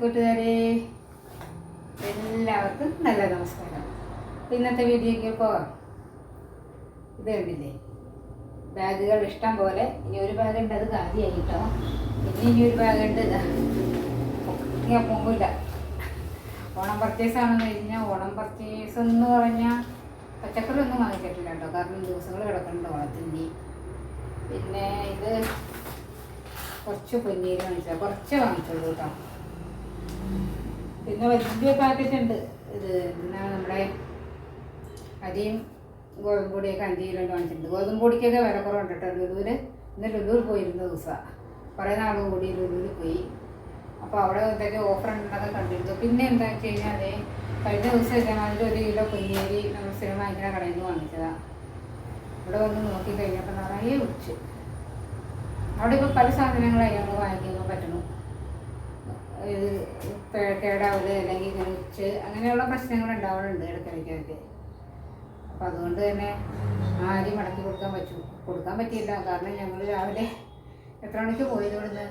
കൂട്ടുകാരെ, എല്ലാവർക്കും നല്ല നമസ്കാരം. ഇന്നത്തെ വീഡിയോയ്ക്ക് പോകാം. ഇത് കണ്ടില്ലേ, ബാഗുകൾ ഇഷ്ടം പോലെ. ഇനി ഒരു ബാഗ് ഉണ്ട്, അത് കാലിയായി കേട്ടോ. ഇനി ഒരു ബാഗ് ഉണ്ട്, ഇതാ പോകില്ല. ഓണം പർച്ചേസ് ആണെന്ന് കഴിഞ്ഞാൽ, ഓണം പർച്ചേസ് എന്ന് പറഞ്ഞാൽ പച്ചക്കറി ഒന്നും വാങ്ങിച്ചിട്ടില്ല കേട്ടോ. കാരണം ദിവസങ്ങൾ കിടക്കുന്നുണ്ട് ഓണത്തിൻ്റെ. പിന്നെ ഇത് കുറച്ച് പൊന്നീര് വാങ്ങിച്ചാൽ കുറച്ച് വാങ്ങിച്ചുള്ളൂ കേട്ടോ. പിന്നെ വലിയ പാക്കറ്റ് ഉണ്ട്. ഇത് എന്താണ് നമ്മുടെ അരിയും ഗോതമ്പ് പൊടിയൊക്കെ 5 കിലോ വാങ്ങിച്ചിട്ടുണ്ട്. ഗോതമ്പ് പൊടിക്കൊക്കെ വില കുറവുണ്ട് കേട്ടോ. ലുലുവിൽ ഇന്ന് ലുലുവിൽ പോയിരുന്ന ദിവസമാണ്. കുറേ നാൾ കൂടി ലുലുവിൽ പോയി. അപ്പോൾ അവിടെ എന്തൊക്കെ ഓഫർ ഉണ്ടെന്നൊക്കെ കണ്ടിരുന്നു. പിന്നെ എന്താ വെച്ച് കഴിഞ്ഞാൽ, കഴിഞ്ഞ ദിവസം ഇതേമാതിരി 1 കിലോ പൊന്നിയേരി നമ്മൾ സ്ഥിരം വാങ്ങിക്കുന്ന കടയിൽ നിന്ന് വാങ്ങിച്ചതാണ്. ഇവിടെ വന്ന് നോക്കി കഴിഞ്ഞപ്പോൾ നിറയെ വിളിച്ചു. അവിടെ ഇപ്പോൾ പല സാധനങ്ങളായി നമ്മൾ വാങ്ങിക്കുമ്പോൾ പറ്റണം. ഇത് കേടാവല് അല്ലെങ്കിൽ ഇങ്ങനെ ഉച്ച് അങ്ങനെയുള്ള പ്രശ്നങ്ങൾ ഉണ്ടാവുന്നുണ്ട് ഇടയ്ക്കിടയ്ക്കൊക്കെ. അപ്പം അതുകൊണ്ട് തന്നെ അരി മടക്കി കൊടുക്കാൻ പറ്റിയില്ല. കാരണം ഞങ്ങൾ രാവിലെ എത്ര മണിക്ക് പോയത്? ഇവിടുന്ന്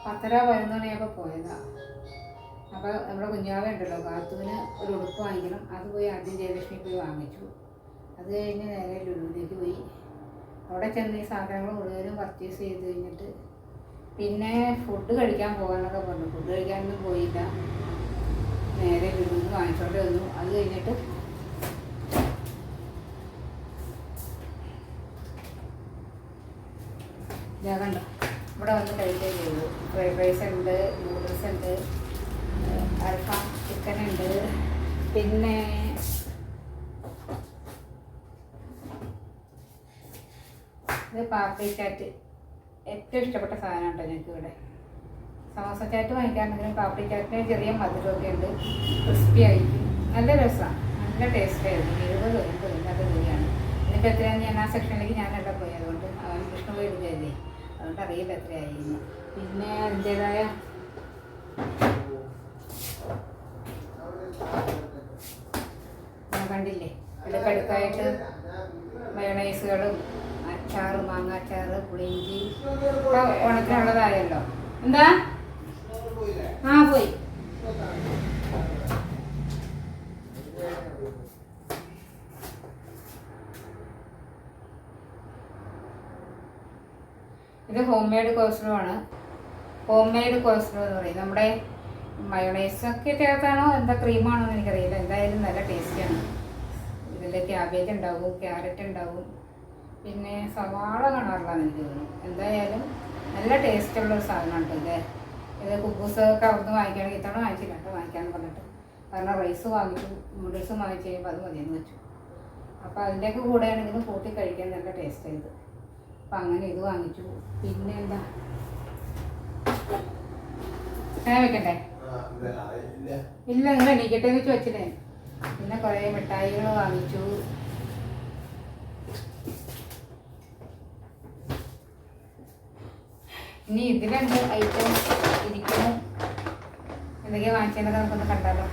10:11 മണിയായപ്പോൾ പോയതാണ്. അപ്പോൾ നമ്മുടെ കുഞ്ഞാവ ഉണ്ടല്ലോ, കാത്തുവിന് ഒരു ഉടുപ്പ് വാങ്ങിക്കണം. അത് പോയി ആദ്യം ജയലക്ഷ്മി പോയി വാങ്ങിച്ചു. അത് കഴിഞ്ഞ് നേരെ ലുലുവിലേക്ക് പോയി. അവിടെ ചെന്ന് ഈ സാധനങ്ങൾ മുഴുവനും പർച്ചേസ് ചെയ്ത് കഴിഞ്ഞിട്ട് പിന്നെ ഫുഡ് കഴിക്കാൻ പോകാനൊക്കെ പറഞ്ഞു. ഫുഡ് കഴിക്കാനൊന്നും പോയില്ല. നേരെ ലുലുവിൽ വാങ്ങിച്ചോണ്ട് വന്നു. അത് കഴിഞ്ഞിട്ട് ഞാൻ കണ്ടോ, ഇവിടെ വന്ന് കഴിക്കേ ചെയ്തു. ഫ്രൈഡ് റൈസ് ഉണ്ട്, നൂഡിൽസ് ഉണ്ട്, അൽഫാം ചിക്കൻ ഉണ്ട്. പിന്നെ ഇത് പാപ്പി ചാറ്റ്, ഏറ്റവും ഇഷ്ടപ്പെട്ട സാധനം കേട്ടോ ഞങ്ങൾക്ക് ഇവിടെ. സമോസ ചാറ്റ് വാങ്ങിക്കാറുണ്ടെങ്കിലും പാപ്പി ചാറ്റിന് ചെറിയ മധുരമൊക്കെ ഉണ്ട്, ക്രിസ്പി ആയിരിക്കും, നല്ല രസമാണ്, നല്ല ടേസ്റ്റായിരുന്നു. 70 നല്ല രൂപയാണ്. ഇതിപ്പോൾ എത്രയാണെന്ന് ഞാൻ ആ സെക്ഷനിലേക്ക് ഞാനല്ല പോയി. അതുകൊണ്ട് അവൻ വിഷ്ണു പോയി എടുക്കുകയല്ലേ, അതുകൊണ്ട് അറിയില്ല എത്രയായിരുന്നു. പിന്നെ അതിൻ്റേതായ കണ്ടില്ലേ, ഇടയ്ക്കടുക്കായിട്ട് മയോണൈസുകളും അച്ചാറ്, മാങ്ങാച്ചാറ്, പുളിയിഞ്ചി ഓണത്തിനുള്ളതായല്ലോ. എന്താ? പോയി. ഇത് ഹോം മെയ്ഡ് കോസ്ലോ ആണ്. ഹോം മെയ്ഡ് കോസ്ലോ എന്ന് പറയും. നമ്മുടെ മയോണൈസൊക്കെ ചേർത്താണോ എന്താ ക്രീമാണോ എന്ന് എനിക്കറിയില്ല. എന്തായാലും നല്ല ടേസ്റ്റിയാണ്. ഇതിൽ ക്യാബേജ് ഉണ്ടാവും, ക്യാരറ്റ് ഉണ്ടാവും, പിന്നെ സവാള കാണാറില്ലാന്ന് എനിക്ക് തോന്നുന്നു. എന്തായാലും നല്ല ടേസ്റ്റുള്ളൊരു സാധനമാണ് കേട്ടോ ഇത് കുബൂസൊക്കെ അവിടുന്ന് വാങ്ങിക്കുകയാണെങ്കിൽ ഇത്തവണ വാങ്ങിച്ചില്ല കേട്ടോ, വാങ്ങിക്കാമെന്ന് പറഞ്ഞിട്ട്. കാരണം റൈസ് വാങ്ങിച്ചു, നൂഡിൽസും വാങ്ങിച്ച് കഴിയുമ്പോൾ അത് മതിയെന്ന് വെച്ചു. അപ്പോൾ അതിൻ്റെയൊക്കെ കൂടെയാണെങ്കിലും കൂട്ടി കഴിക്കാൻ നല്ല ടേസ്റ്റാണ് ഇത്. അപ്പം അങ്ങനെ ഇത് വാങ്ങിച്ചു. പിന്നെ എന്താ വെക്കണ്ടേ? ഇല്ല, നിങ്ങൾ എണീക്കട്ടെ എന്ന് വെച്ച് വെച്ചില്ലേ. പിന്നെ കുറേ മിഠായികൾ വാങ്ങിച്ചു. ഇനി ഇതിലുണ്ട് ഐറ്റം ഇരിക്കണം. എന്തൊക്കെയാണ് വാങ്ങിച്ചതെന്നൊക്കെ നമുക്കൊന്ന് കണ്ടാലോ.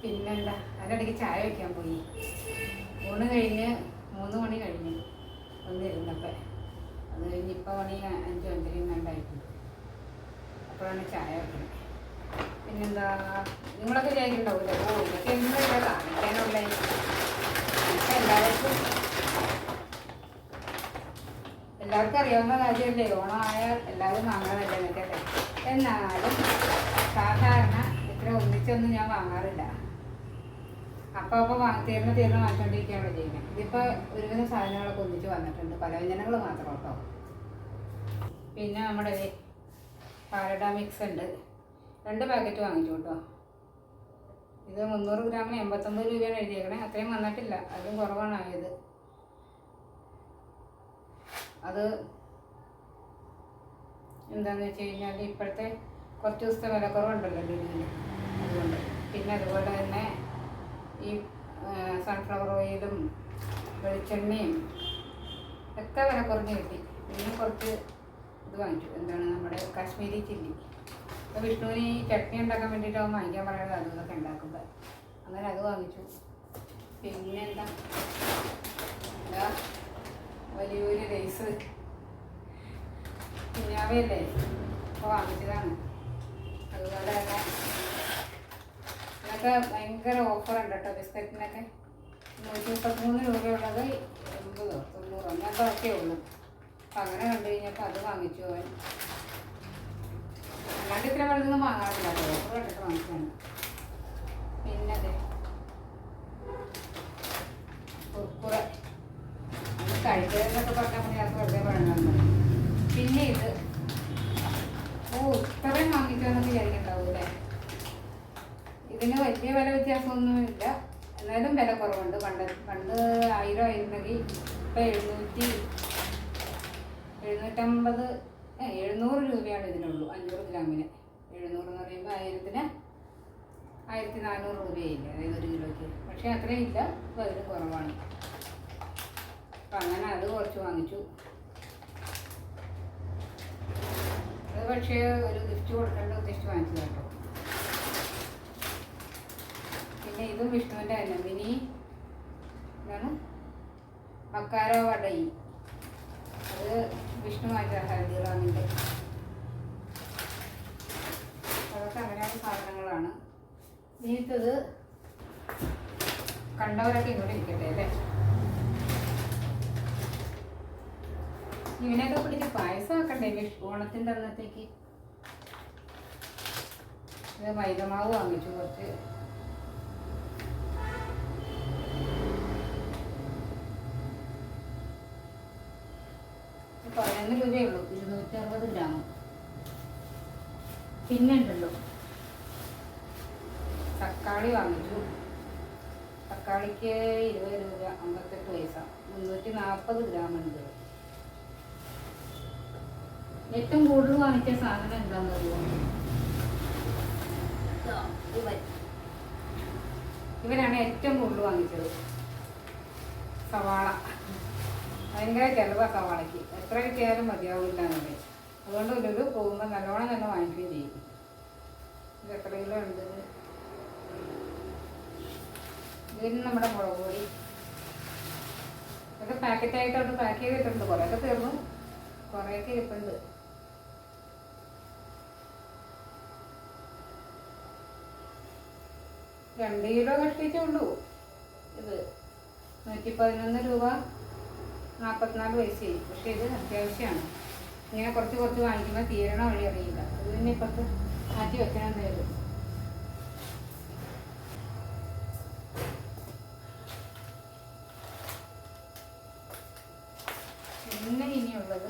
പിന്നെന്താ, അതിനിടയ്ക്ക് ചായ വയ്ക്കാൻ പോയി. ഊണ് കഴിഞ്ഞ് 3 മണി കഴിഞ്ഞു ഒന്നിരുന്നപ്പോൾ. അത് കഴിഞ്ഞ് ഇപ്പോൾ മണി 5:05 അപ്പോഴാണ് ചായ വയ്ക്കുന്നത്. പിന്നെന്താ, നിങ്ങളൊക്കെ ചായക്കുണ്ടാവില്ല? ഇതൊക്കെ എന്തൊക്കെ കാണിക്കാനുള്ള എല്ലാവർക്കും അറിയാവുന്ന കാര്യമല്ലേ. ഓണമായാൽ എല്ലാവരും വാങ്ങാറില്ല എന്നൊക്കെ. എന്നാലും സാധാരണ ഇത്ര ഒന്നിച്ചൊന്നും ഞാൻ വാങ്ങാറില്ല. അപ്പോൾ തീർന്ന് വാങ്ങിച്ചുകൊണ്ടിരിക്കുകയാണ് ചെയ്യുന്നത്. ഇതിപ്പോൾ ഒരുവിധ സാധനങ്ങളൊക്കെ ഒന്നിച്ച് വന്നിട്ടുണ്ട്, പലവ്യഞ്ജനങ്ങൾ മാത്രം കേട്ടോ. പിന്നെ നമ്മുടെ പാലട മിക്സ് ഉണ്ട്, 2 പാക്കറ്റ് വാങ്ങിച്ചു കേട്ടോ. ഇത് 300 ഗ്രാമിന് 89 രൂപയാണ് എഴുതിയേക്കണേ. അത്രയും വന്നിട്ടില്ല, അതും കുറവാണ് ആയത്. അത് എന്താണെന്ന് വെച്ച് കഴിഞ്ഞാൽ ഇപ്പോഴത്തെ കുറച്ച് ദിവസത്തെ വിലക്കുറവുണ്ടല്ലോ ലുലുവിൽ, അതുകൊണ്ട്. പിന്നെ അതുപോലെ തന്നെ ഈ സൺഫ്ലവർ ഓയിലും വെളിച്ചെണ്ണയും ഒക്കെ വില കുറഞ്ഞ് കിട്ടി. പിന്നെ കുറച്ച് ഇത് വാങ്ങിച്ചു, എന്താണ് നമ്മുടെ കാശ്മീരി ചില്ലി. അപ്പോൾ വിഷ്ണുവിന് ഈ ചട്നി ഉണ്ടാക്കാൻ വേണ്ടിയിട്ടാവും വാങ്ങിക്കാൻ പറയുന്നത്. അതൊക്കെ ഉണ്ടാക്കുമ്പോൾ അങ്ങനെ അത് വാങ്ങിച്ചു. പിന്നെ എന്താ വലിയൊരു റൈസ് കുഞ്ഞാവയല്ലേ അപ്പോൾ വാങ്ങിച്ചതാണ്. അതുപോലെ തന്നെ ഇതിനൊക്കെ ഭയങ്കര ഓഫറുണ്ട് കേട്ടോ. ബിസ്ക്കറ്റിനൊക്കെ 133 രൂപയുള്ളത് 80 90 അങ്ങനത്തെ ഒക്കെ ഉള്ളൂ. അപ്പം അങ്ങനെ കണ്ടു കഴിഞ്ഞപ്പോൾ അത് വാങ്ങിച്ചു. അവൻ അല്ലാണ്ട് ഇത്ര വെള്ളമൊന്നും വാങ്ങാറില്ല കേട്ടോ. ഓഫർ കണ്ടിട്ട് വാങ്ങിച്ചാണ്. പിന്നെ അതെ കുർക്കുറ അത് കഴിക്കലെന്നൊക്കെ പറഞ്ഞാൽ മതി. അത് വെറുതെ പറയണമെന്ന്. പിന്നെ ഇത് ഇത്രയും വാങ്ങിച്ചോന്ന് വിചാരിക്കണ്ടാവും അല്ലേ. ഇതിന് വലിയ വില വ്യത്യാസമൊന്നുമില്ല, എന്നാലും വില കുറവുണ്ട്. പണ്ട് 1000 ആയിരുന്നെങ്കിൽ ഇപ്പം 700 രൂപയാണ് ഇതിനുള്ളൂ. 500 ഗ്രാമിന് 700 എന്ന് പറയുമ്പോൾ 1000-ന് 1400 രൂപയില്ല, അതായത് 1 കിലോയ്ക്ക്. പക്ഷേ അത്രയും ഇല്ല, അപ്പോൾ അതിന് കുറവാണ്. അപ്പം അങ്ങനെ അത് കുറച്ച് വാങ്ങിച്ചു. അത് പക്ഷേ ഒരു ഗിഫ്റ്റ് കൊടുക്കേണ്ട ഉദ്ദേശിച്ച് വാങ്ങിച്ചത് കേട്ടോ. പിന്നെ ഇതും വിഷ്ണുവിൻ്റെ തന്നെ മിനി എന്താണ് മക്കാരോ വടയി. അത് വിഷ്ണു വാങ്ങിച്ച ഹൽദിറാമിൻ്റെ. അതൊക്കെ അങ്ങനെയുള്ള സാധനങ്ങളാണ്. ഇനിയിട്ടത് കണ്ടവരൊക്കെ ഇങ്ങോട്ട് ഇരിക്കട്ടെ അല്ലേ. ഇവനെയൊക്കെ പിടിച്ച് പായസം ആക്കണ്ടേ ഓണത്തിൻ്റെ അന്നത്തേക്ക്. ഇത് മൈദമാവ് വാങ്ങിച്ചു കുറച്ച്. $11 രൂപയേ ഉള്ളൂ, 260 ഗ്രാം. പിന്നെ ഉണ്ടല്ലോ തക്കാളി വാങ്ങിച്ചു. തക്കാളിക്ക് 20 രൂപ 58 പൈസ, 340 ഗ്രാം ഉണ്ട്. ഏറ്റവും കൂടുതൽ വാങ്ങിച്ച സാധനം എന്താണെന്ന് അറിയാമോ? ഇവനാണ് ഏറ്റവും കൂടുതൽ വാങ്ങിച്ചത്. സവാള ഭയങ്കര ചിലവാ സവാളയ്ക്ക്. എത്ര കിട്ടിയാലും മതിയാവില്ല എന്നത്. അതുകൊണ്ട് ഒരു പോകുമ്പോൾ നല്ലോണം തന്നെ വാങ്ങിക്കുകയും ചെയ്യും. ഇത് എത്ര കിലോ ഉണ്ട്? ഇതിന് നമ്മുടെ മുളക് പൊടി ഇതൊക്കെ പാക്കറ്റായിട്ടോട്ട് പാക്ക് ചെയ്തിട്ടുണ്ട്. കുറേയൊക്കെ തീർന്നു, കുറേയൊക്കെ ഇരിപ്പുണ്ട്. 2 കിലോ കഷ്ടിച്ചേ ഉള്ളൂ. ഇത് 111 രൂപ 44 പൈസയായി. പക്ഷേ ഇത് അത്യാവശ്യമാണ്. ഇങ്ങനെ കുറച്ച് വാങ്ങിക്കുമ്പോൾ തീരണ വഴി അറിയില്ല. അത് തന്നെ ഇപ്പത്ത് മാറ്റി വെക്കണം എന്തായാലും. പിന്നെ ഇനിയുള്ളത്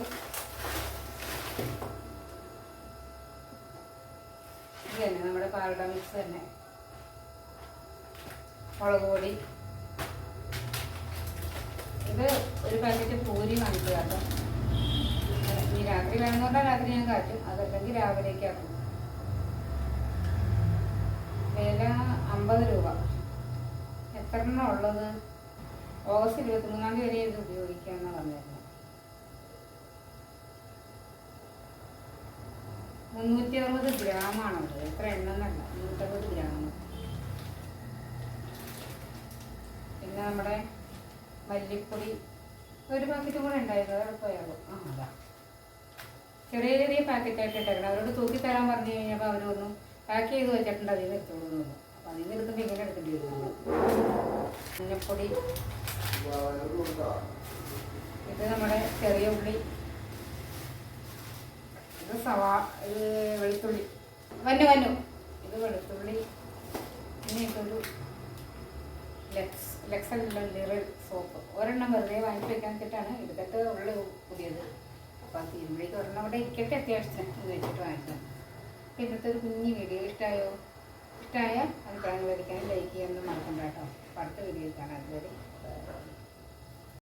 ഇത് തന്നെ നമ്മുടെ പാലട മിക്സ് തന്നെ. മുളക് പൊടി ഇത് ഒരു പാക്കറ്റ് പൂരി വാങ്ങിച്ചു കേട്ടോ. ഇനി രാത്രി വേണമെന്നുണ്ടാൽ രാത്രി ഞാൻ കാച്ചും, അതല്ലെങ്കിൽ രാവിലേക്ക് ആക്കും. വില 50 രൂപ. എത്ര എണ്ണം ഉള്ളത്? ഓഗസ്റ്റ് 23 വരെ ഇത് ഉപയോഗിക്കാമെന്ന് പറഞ്ഞിരുന്നു. 360 ഗ്രാമാണത്. എത്ര എണ്ണം എന്നല്ല, 360 ഗ്രാം. പിന്നെ നമ്മുടെ മല്ലിപ്പൊടി ഒരു പാക്കറ്റ് കൂടെ ഉണ്ടായിരുന്നു, എളുപ്പമാകും. അതാ ചെറിയ പാക്കറ്റായിട്ട് ഇട്ടേക്കണം. അവരോട് തൂക്കി തരാൻ പറഞ്ഞു കഴിഞ്ഞപ്പോൾ അവരൊന്നും പാക്ക് ചെയ്ത് വെച്ചിട്ടുണ്ട്, അതിൽ നിന്ന് എടുത്തോളൂ. അപ്പം അതിൽ നിന്ന് എടുക്കുമ്പോൾ ഇങ്ങനെ എടുക്കേണ്ടി വരുന്നു. മഞ്ഞപ്പൊടി, ഇത് നമ്മുടെ ചെറിയ ഉള്ളി, ഇത് ഇത് വെളുത്തുള്ളി വന്നു ഇത് വെളുത്തുള്ളി. പിന്നെ ഇതൊരു ലെക്സലുള്ള ലിറൽ സോപ്പ്. ഒരെണ്ണം വെറുതെ വാങ്ങിച്ച് വെക്കാൻ വെച്ചിട്ടാണ്. എടുത്തിട്ട് ഉള്ളു പുതിയത്. അപ്പോൾ അത് തീരുമ്പോഴേക്ക് ഒരെണ്ണം അവിടെ ഇരിക്കട്ടെ, അത്യാവശ്യത്തിന് ഇത് വെച്ചിട്ട് വാങ്ങിച്ചത്. അപ്പോൾ ഇന്നത്തെ ഒരു കുഞ്ഞ് വീഡിയോ ഇഷ്ടമായാൽ അഭിപ്രായങ്ങൾ വരയ്ക്കാനും ലൈക്ക് ചെയ്യാനൊന്നും മറക്കണ്ട കേട്ടോ. അപ്പോൾ അടുത്ത വീഡിയോയിൽ കാണാം. അതുവരെ